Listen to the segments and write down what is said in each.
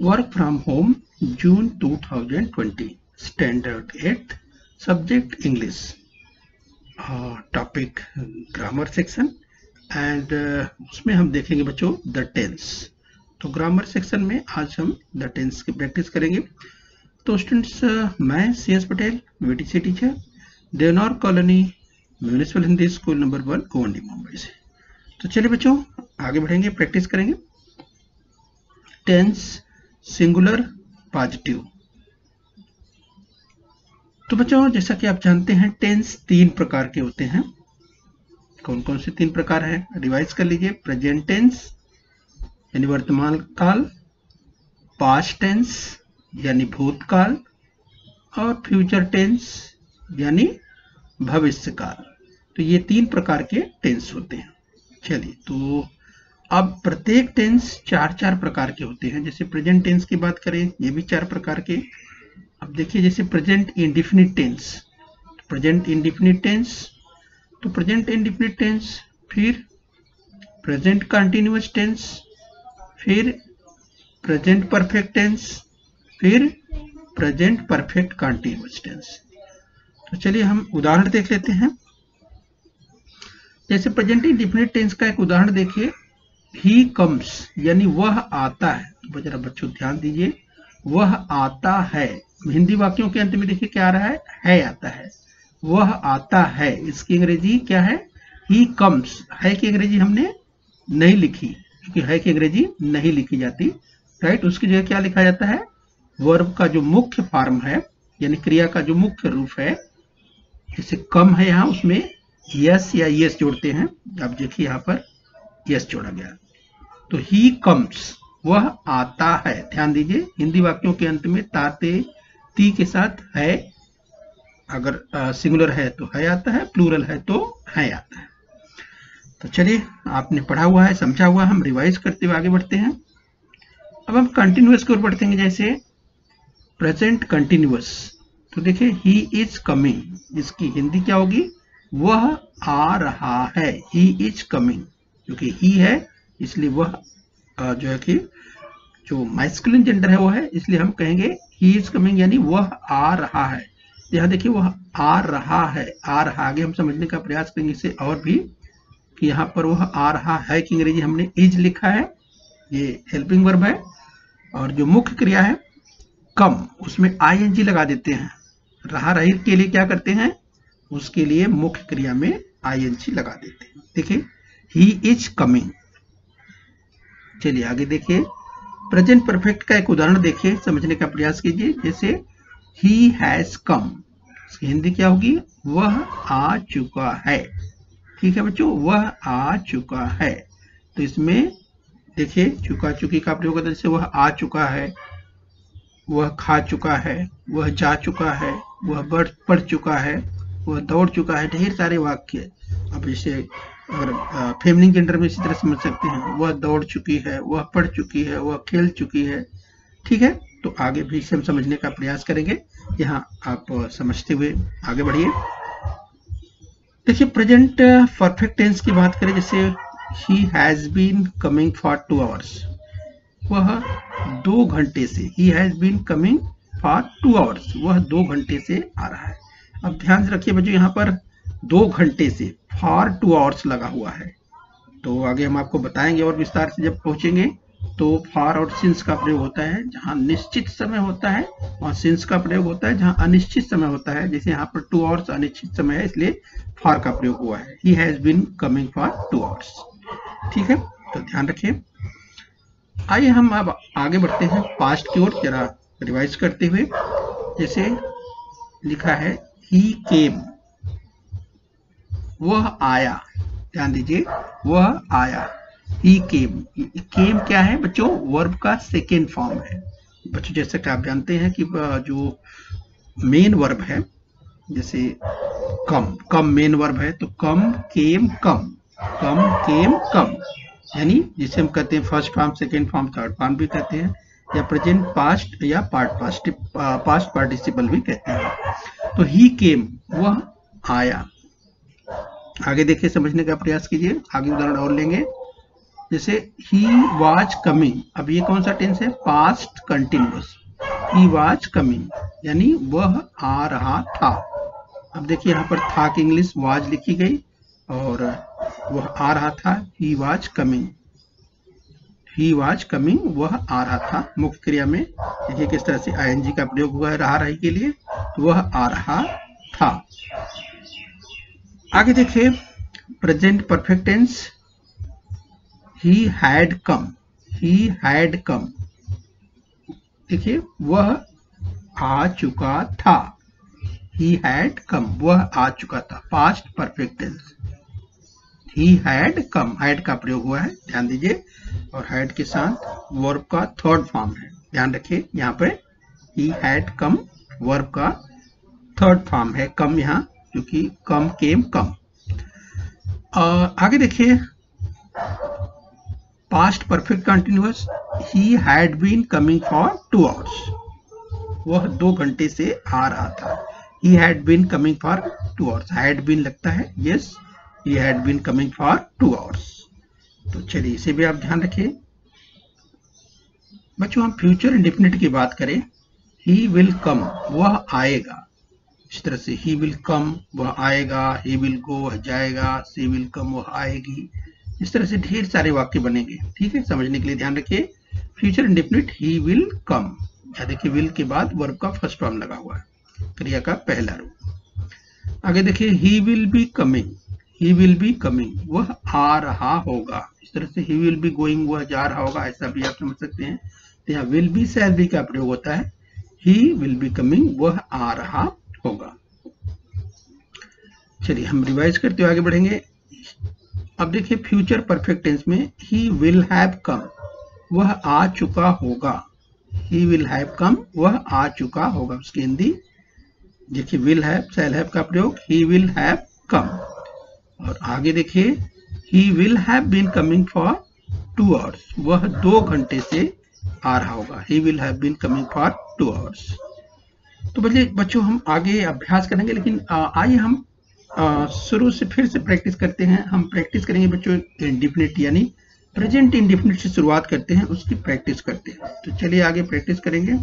Work from home June 2020 standard 8th subject English topic grammar section and उसमें हम देखेंगे बच्चों द टेंस। तो ग्रामर सेक्शन में आज हम द टेंस की प्रैक्टिस करेंगे। तो स्टूडेंट्स मैं CS Patel VTC teacher Deonar colony municipal Hindi school number 1 Govandi Mumbai से। तो चलिए बच्चों आगे बढ़ेंगे, प्रैक्टिस करेंगे। Tense singular positive. तो बच्चों जैसा कि आप जानते हैं टेंस 3 प्रकार के होते हैं। कौन कौन से 3 प्रकार हैं रिवाइज कर लीजिए। प्रेजेंट टेंस यानी वर्तमान काल, पास्ट टेंस यानी भूतकाल और फ्यूचर टेंस यानी भविष्य काल। तो ये 3 प्रकार के टेंस होते हैं। चलिए तो अब प्रत्येक टेंस 4 प्रकार के होते हैं। जैसे प्रेजेंट टेंस की बात करें ये भी 4 प्रकार के। अब देखिए जैसे present indefinite tense, present indefinite tense, तो प्रेजेंट इंडेफिनिट टेंस, फिर प्रेजेंट कंटिन्यूअस टेंस, फिर प्रेजेंट परफेक्ट टेंस, फिर प्रेजेंट परफेक्ट कंटिन्यूअस टेंस। तो चलिए हम उदाहरण देख लेते हैं। जैसे प्रेजेंट इंडेफिनिट टेंस का एक उदाहरण देखिए, ही कम्स यानी वह आता है। तो जरा बच्चों ध्यान दीजिए, वह आता है। हिंदी वाक्यों के अंत में देखिए क्या आ रहा है आता है। वह आता है, इसकी अंग्रेजी क्या है, ही कम्स। है की अंग्रेजी हमने नहीं लिखी क्योंकि है की अंग्रेजी नहीं लिखी जाती, राइट। उसकी जगह क्या लिखा जाता है, वर्ब का जो मुख्य फॉर्म है यानी क्रिया का जो मुख्य रूप है, जैसे कम है यहाँ उसमें यस या यस जोड़ते हैं। अब देखिए यहाँ पर यस जोड़ा गया। तो ही कम्स वह आता है। ध्यान दीजिए हिंदी वाक्यों के अंत में ताते ती के साथ है, अगर सिंगुलर है तो है आता है, प्लूरल है तो है आता है। तो चलिए आपने पढ़ा हुआ है, समझा हुआ, हम रिवाइज करते हुए आगे बढ़ते हैं। अब हम कंटिन्यूअस की ओर बढ़ते हैं। जैसे प्रेजेंट कंटिन्यूअस, तो देखिए ही इज कमिंग, इसकी हिंदी क्या होगी, वह आ रहा है। ही इज कमिंग, क्योंकि ही है इसलिए वह जो है कि जो मैस्कुलिन जेंडर है वो है, इसलिए हम कहेंगे ही इज कमिंग यानी वह आ रहा है। यहाँ देखिए वह आ रहा है, आ रहा, आगे हम समझने का प्रयास करेंगे इसे और भी कि यहाँ पर वह आ रहा है की अंग्रेजी हमने इज लिखा है, ये हेल्पिंग वर्ब है। और जो मुख्य क्रिया है कम, उसमें ING लगा देते हैं। रहा रही के लिए क्या करते हैं, उसके लिए मुख्य क्रिया में ING लगा देते हैं। देखिए ही इज कमिंग। चलिए आगे देखिए प्रेजेंट परफेक्ट का एक उदाहरण देखिए, समझने का प्रयास कीजिए। जैसे ही हैज कम, इसकी हिंदी क्या होगी, वह आ चुका है। ठीक है बच्चों, वह आ चुका है। तो इसमें देखिए चुका चुकी का प्रयोग होता है। जैसे वह आ चुका है, वह खा चुका है, वह जा चुका है, वह पढ़ चुका है, वह दौड़ चुका है, ढेर सारे वाक्य। अब इसे अगर फेमिनिन जेंडर में इसी तरह समझ सकते हैं, वह दौड़ चुकी है, वह पढ़ चुकी है, वह खेल चुकी है। ठीक है, तो आगे भी इसे हम समझने का प्रयास करेंगे। यहाँ आप समझते हुए आगे बढ़िए। देखिए प्रेजेंट परफेक्ट टेंस की बात करें, जैसे he has been coming for 2 hours, वह 2 घंटे से, he has been coming for 2 hours, वह 2 घंटे से आ रहा है। अब ध्यान से रखिए बच्चों, यहाँ पर 2 घंटे से फॉर 2 hours लगा हुआ है। तो आगे हम आपको बताएंगे और विस्तार से जब पहुंचेंगे। तो फॉर और सिंस का प्रयोग होता है जहां निश्चित समय होता है, और सिंस का प्रयोग होता है जहां अनिश्चित समय होता है। जैसे यहाँ पर 2 hours अनिश्चित समय है, इसलिए फॉर का प्रयोग हुआ है। He has been coming for 2 hours। ठीक है, तो ध्यान रखिए। आइए हम अब आगे बढ़ते हैं पास्ट की ओर, जरा रिवाइज करते हुए। जैसे लिखा है ही केम, वह आया। ध्यान दीजिए वह आया, ही केम। केम क्या है बच्चों, वर्ब का सेकेंड फॉर्म है। बच्चों जैसे कि आप जानते हैं कि जो मेन वर्ब है, जैसे कम मेन वर्ब है, तो कम केम कम, कम केम कम, यानी जिसे हम कहते हैं first form, second form, third form भी कहते हैं, या प्रेजेंट पास्ट या पास्ट पार्टिसिपल भी कहते हैं। तो ही केम वह आया। आगे देखिए समझने का प्रयास कीजिए, आगे उदाहरण और लेंगे। जैसे ही वॉज कमिंग, अब ये कौन सा टेंस है? Past continuous. He was coming यानी वह आ रहा था। अब देखिए यहाँ पर था की इंग्लिश वॉज लिखी गई और वह आ रहा था, he was coming. He was coming, वह आ रहा था। मुख्य क्रिया में देखिए किस तरह से आईएनजी का प्रयोग हुआ है रहा रही के लिए, तो वह आ रहा था। आगे देखिए present perfect tense, he had come. He had come, देखिए वह आ चुका था। ही हैड कम, वह आ चुका था। Past perfect tense, he had come, had का प्रयोग हुआ है, ध्यान दीजिए। और हैड के साथ वर्ब का थर्ड फॉर्म है, ध्यान रखिए। यहाँ पे ही हैड कम वर्ब का थर्ड फॉर्म है, कम यहाँ, क्योंकि कम केम कम। आगे देखिए past perfect continuous, he had been coming for 2 hours. वह 2 घंटे से आ रहा था। He had been coming for 2 hours, had been लगता है, yes, he had been coming for 2 hours। तो चलिए इसे भी आप ध्यान रखिए। बच्चों हम फ्यूचर इंडेफिनिट की बात करें, he will come, वह आएगा। इस तरह से he will come, वह आएगा, he will go, वह जाएगा, she will come, वह आएगी। इस तरह से ढेर सारे वाक्य बनेंगे, ठीक है। समझने के लिए ध्यान रखिए, future indefinite he will come, या देखिए will के बाद वर्ब का फर्स्ट फॉर्म लगा हुआ है, क्रिया का पहला रूप। आगे देखिए he will be coming, he will be coming, वह आ रहा होगा। इस तरह से he will be going, वह जा रहा होगा, ऐसा भी आप समझ सकते हैं। तो यहाँ will be shall be का प्रयोग होता है, he will be coming, वह आ रहा होगा। चलिए हम रिवाइज करते हुए आगे बढ़ेंगे। अब देखिए फ्यूचर परफेक्ट टेंस में he will have come, वह आ चुका होगा। he will have come, वह आ चुका होगा। उसकी हिंदी देखिए will have, shall have का प्रयोग, he will have come। और आगे देखिए he will have been coming for 2 hours, वह 2 घंटे से आ रहा होगा। he will have been coming for 2 hours। तो बच्चों हम आगे अभ्यास करेंगे, लेकिन आइए हम शुरू से फिर से प्रैक्टिस करते हैं। हम प्रैक्टिस करेंगे बच्चों इंडेफिनिट यानी प्रेजेंट इंडेफिनिट से शुरुआत करते हैं, उसकी प्रैक्टिस करते हैं। तो चलिए आगे प्रैक्टिस करेंगे।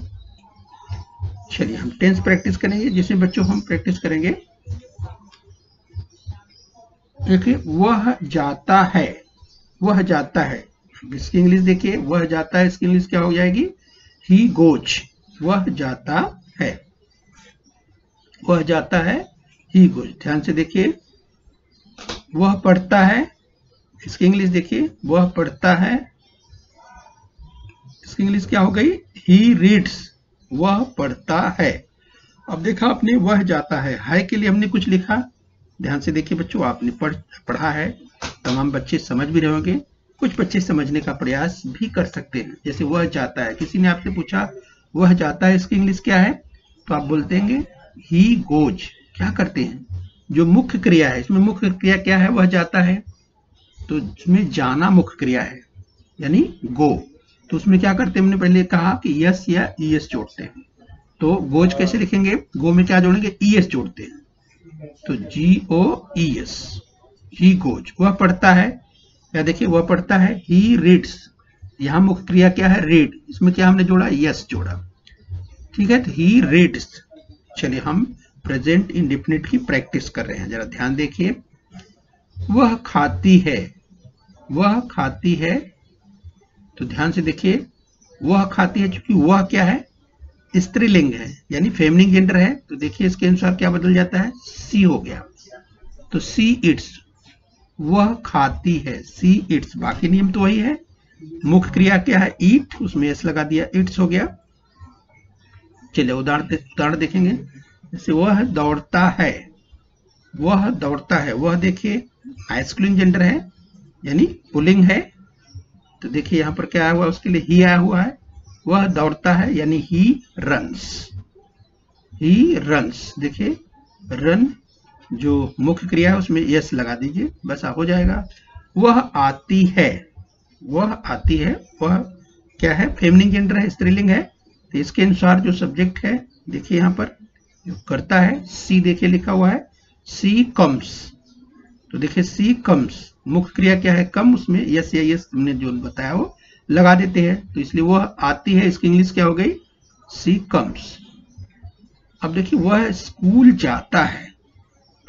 चलिए हम टेंस प्रैक्टिस करेंगे, जिसमें बच्चों हम प्रैक्टिस करेंगे। देखिए वह जाता है, वह जाता है, इसकी इंग्लिश देखिए, वह जाता है, इसकी इंग्लिश क्या हो जाएगी? ही गोज, वह जाता है, वह जाता है, ही गोज। ध्यान से देखिए, वह पढ़ता है, इसकी इंग्लिश देखिए, वह पढ़ता है, इसकी इंग्लिश क्या हो गई? ही रीड्स, वह पढ़ता है। अब देखा आपने वह जाता है के लिए हमने कुछ लिखा, ध्यान से देखिए बच्चों, आपने पढ़ा है, तमाम बच्चे समझ भी रहे होंगे, कुछ बच्चे समझने का प्रयास भी कर सकते हैं। जैसे वह जाता है, किसी ने आपसे पूछा वह जाता है इसकी इंग्लिश क्या है, तो आप बोलते हैं ही गोज। क्या करते हैं? जो मुख्य क्रिया है, इसमें मुख्य क्रिया क्या है? वह जाता है, तो इसमें जाना मुख्य क्रिया है यानी गो। तो उसमें क्या करते हैं? हमने पहले कहा कि यस या ईएस जोड़ते हैं। तो गोज कैसे लिखेंगे? गो में क्या जोड़ेंगे? ईएस जोड़ते हैं, तो GOES, ही गोज। वह पढ़ता है, या देखिए वह पढ़ता है, ही रीड्स, यहां मुख्य क्रिया क्या है? रीड, इसमें क्या हमने जोड़ा? यस जोड़ा, ठीक है। तो ही रीड्स। चलिए हम प्रेजेंट इंडेफिनिट की प्रैक्टिस कर रहे हैं, जरा ध्यान देखिए। वह खाती है, वह खाती है, तो ध्यान से देखिए, वह खाती है, चूंकि वह क्या है? स्त्रीलिंग है यानी फेमिनिन जेंडर है, तो देखिए इसके अनुसार क्या बदल जाता है? सी हो गया, तो सी इट्स, वह खाती है, सी इट्स। बाकी नियम तो वही है, मुख्य क्रिया क्या है? ईट, उसमें एस लगा दिया, इट्स हो गया। चलिए उदाहरण देखेंगे। जैसे वह दौड़ता है, वह दौड़ता है, वह देखिए मास्कुलिन जेंडर है यानी पुल्लिंग है, तो देखिए यहां पर क्या आया हुआ? उसके लिए ही आया हुआ है। वह दौड़ता है यानी ही रन्स, ही रन्स। देखिए रन जो मुख्य क्रिया है उसमें यस लगा दीजिए, बस हो जाएगा। वह आती है, वह आती है, वह क्या है? फेमिनिन जेंडर है, स्त्रीलिंग है, तो इसके अनुसार जो सब्जेक्ट है देखिए यहाँ पर जो करता है, सी देखिए लिखा हुआ है, सी कम्स, तो देखिए सी कम्स, मुख्य क्रिया क्या है कम, उसमें यस या यस हमने जो बताया वो लगा देते हैं, तो इसलिए वह आती है, इसकी इंग्लिश क्या हो गई, सी कम्स। अब देखिए वह स्कूल जाता है,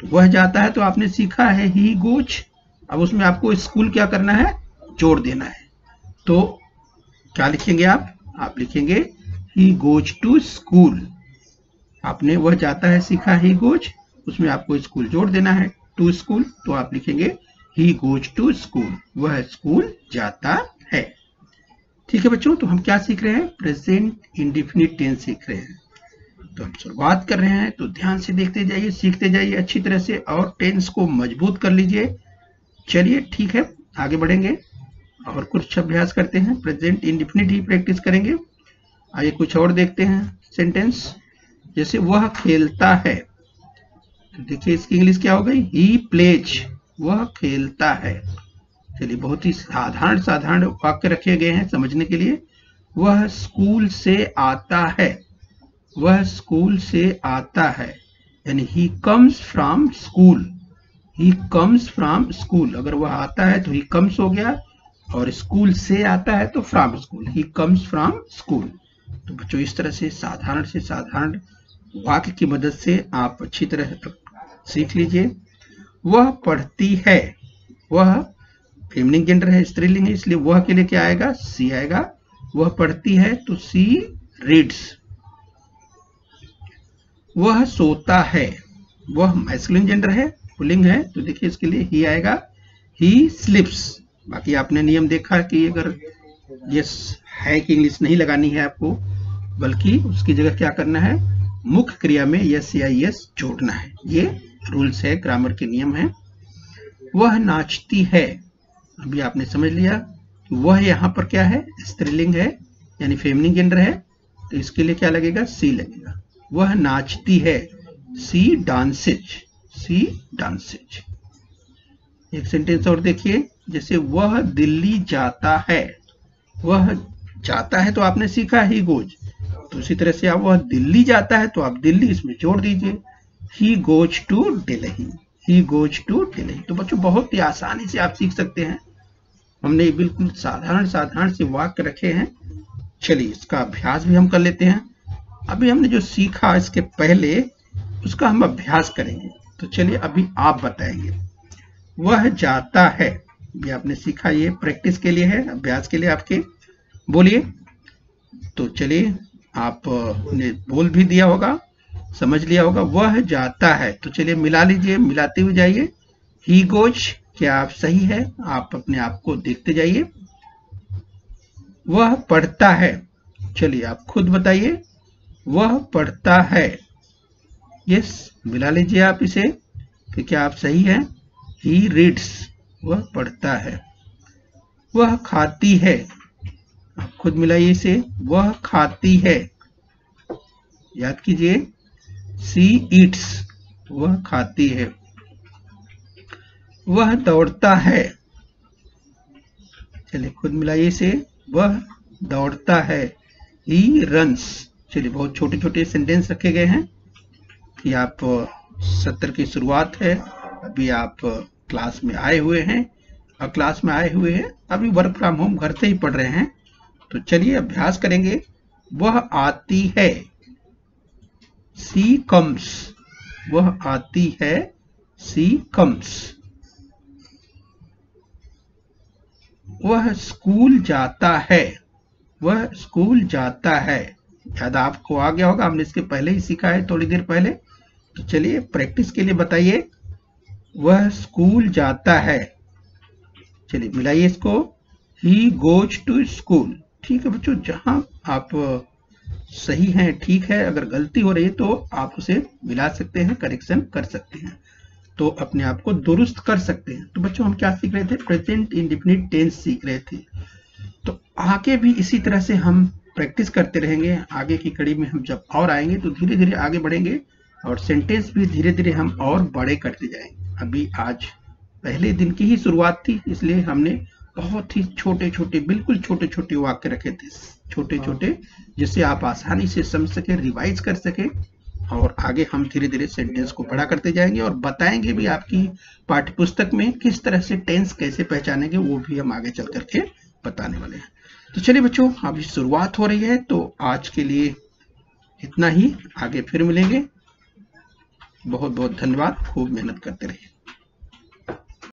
तो वह जाता है तो आपने सीखा है ही गोज। अब उसमें आपको स्कूल क्या करना है, जोड़ देना है, तो क्या लिखेंगे आप लिखेंगे ही गोज टू स्कूल। आपने वह जाता है सीखा ही गोज, उसमें आपको स्कूल जोड़ देना है, टू स्कूल, तो आप लिखेंगे ही गोज टू स्कूल, वह स्कूल जाता है। ठीक है बच्चों, तो हम क्या सीख रहे हैं, प्रेजेंट इंडेफिनिट टेंस सीख रहे हैं। तो हम शुरुआत कर रहे हैं, तो ध्यान से देखते जाइए, सीखते जाइए अच्छी तरह से और टेंस को मजबूत कर लीजिए। चलिए ठीक है, आगे बढ़ेंगे और कुछ अभ्यास करते हैं। प्रेजेंट इंडेफिनिट ही प्रैक्टिस करेंगे। आइए कुछ और देखते हैं सेंटेंस। जैसे वह खेलता है, तो देखिए इसकी इंग्लिश क्या हो गई, ही प्लेज, वह खेलता है। चलिए बहुत ही साधारण वाक्य रखे गए हैं समझने के लिए। वह स्कूल से आता है, वह स्कूल से आता है, यानी he comes from school, he comes from school. अगर वह आता है तो ही कम्स हो गया, और स्कूल से आता है तो from school, he comes from school. तो बच्चों इस तरह से साधारण वाक्य की मदद से आप अच्छी तरह सीख लीजिए। वह पढ़ती है, वह फेमिनिन जेंडर है, स्त्रीलिंग है, इसलिए वह के लिए क्या आएगा, सी आएगा। वह पढ़ती है तो सी रीड्स। वह सोता है, वह मैस्कुलिन जेंडर है, पुल्लिंग है, तो देखिए इसके लिए ही आएगा, ही स्लिप्स। बाकी आपने नियम देखा कि अगर यस है कि इंग्लिश नहीं लगानी है आपको, बल्कि उसकी जगह क्या करना है, मुख्य क्रिया में यस या यस जोड़ना है। ये रूल्स है, ग्रामर के नियम है। वह नाचती है, अभी आपने समझ लिया कि वह यहाँ पर क्या है, स्त्रीलिंग है यानी फेमिनिन जेंडर है, तो इसके लिए क्या लगेगा, सी लगेगा। वह नाचती है, सी डांसेज, सी डांसेज। एक सेंटेंस और देखिए, जैसे वह दिल्ली जाता है, वह जाता है तो आपने सीखा ही गोज, तो उसी तरह से आप वह दिल्ली जाता है तो आप दिल्ली इसमें जोड़ दीजिए, he goes to Delhi, he goes to Delhi. तो बच्चों बहुत ही आसानी से आप सीख सकते हैं। हमने बिल्कुल साधारण से वाक्य रखे हैं। चलिए इसका अभ्यास भी हम कर लेते हैं। अभी हमने जो सीखा इसके पहले उसका हम अभ्यास करेंगे, तो चलिए अभी आप बताएंगे। वह जाता है, ये आपने सीखा, ये प्रैक्टिस के लिए है, अभ्यास के लिए आपके, बोलिए। तो चलिए आपने बोल भी दिया होगा, समझ लिया होगा। वह जाता है, तो चलिए मिला लीजिए, मिलाते हुए जाइए। ही गोज, क्या आप सही है, आप अपने आप को देखते जाइए। वह पढ़ता है, चलिए आप खुद बताइए, वह पढ़ता है, यस, मिला लीजिए आप इसे कि क्या आप सही है। ही रीड्स, वह पढ़ता है। वह खाती है, आप खुद मिलाइए इसे, वह खाती है, याद कीजिए, सी ईट्स, वह खाती है। वह दौड़ता है, चलिए खुद मिलाइए इसे, वह दौड़ता है, ही रन्स। चलिए बहुत छोटे छोटे सेंटेंस रखे गए हैं कि आप सत्र की शुरुआत है, अभी आप क्लास में आए हुए हैं, और क्लास में आए हुए हैं अभी वर्क फ्रॉम होम घर से ही पढ़ रहे हैं। तो चलिए अभ्यास करेंगे। वह आती है, सी कम्स, वह आती है, सी कम्स। वह स्कूल जाता है, वह स्कूल जाता है। याद आपको आ गया होगा, हमने इसके पहले ही सीखा है थोड़ी देर पहले। तो चलिए प्रैक्टिस के लिए बताइए, वह स्कूल जाता है, चलिए मिलाइए इसको, ही गोज टू स्कूल। ठीक है बच्चों, जहां आप सही हैं ठीक है, अगर गलती हो रही है तो आप उसे मिला सकते हैं, करेक्शन कर सकते हैं, तो अपने आप को दुरुस्त कर सकते हैं। तो बच्चों हम क्या सीख रहे थे, प्रेजेंट इंडेफिनिट टेंस सीख रहे थे। तो आगे भी इसी तरह से हम प्रैक्टिस करते रहेंगे। आगे की कड़ी में हम जब और आएंगे तो धीरे धीरे आगे बढ़ेंगे और सेंटेंस भी धीरे धीरे हम और बड़े करते जाएंगे। अभी आज पहले दिन की ही शुरुआत थी, इसलिए हमने बहुत ही छोटे छोटे, बिल्कुल छोटे छोटे वाक्य रखे थे, छोटे छोटे, जिससे आप आसानी से समझ सके, रिवाइज कर सके और आगे हम धीरे धीरे सेंटेंस को पढ़ा करते जाएंगे और बताएंगे भी आपकी पाठ्यपुस्तक में किस तरह से टेंस कैसे पहचानेंगे, वो भी हम आगे चल करके बताने वाले हैं। तो चलिए बच्चों, अभी शुरुआत हो रही है, तो आज के लिए इतना ही, आगे फिर मिलेंगे। बहुत बहुत धन्यवाद, खूब मेहनत करते रहिए।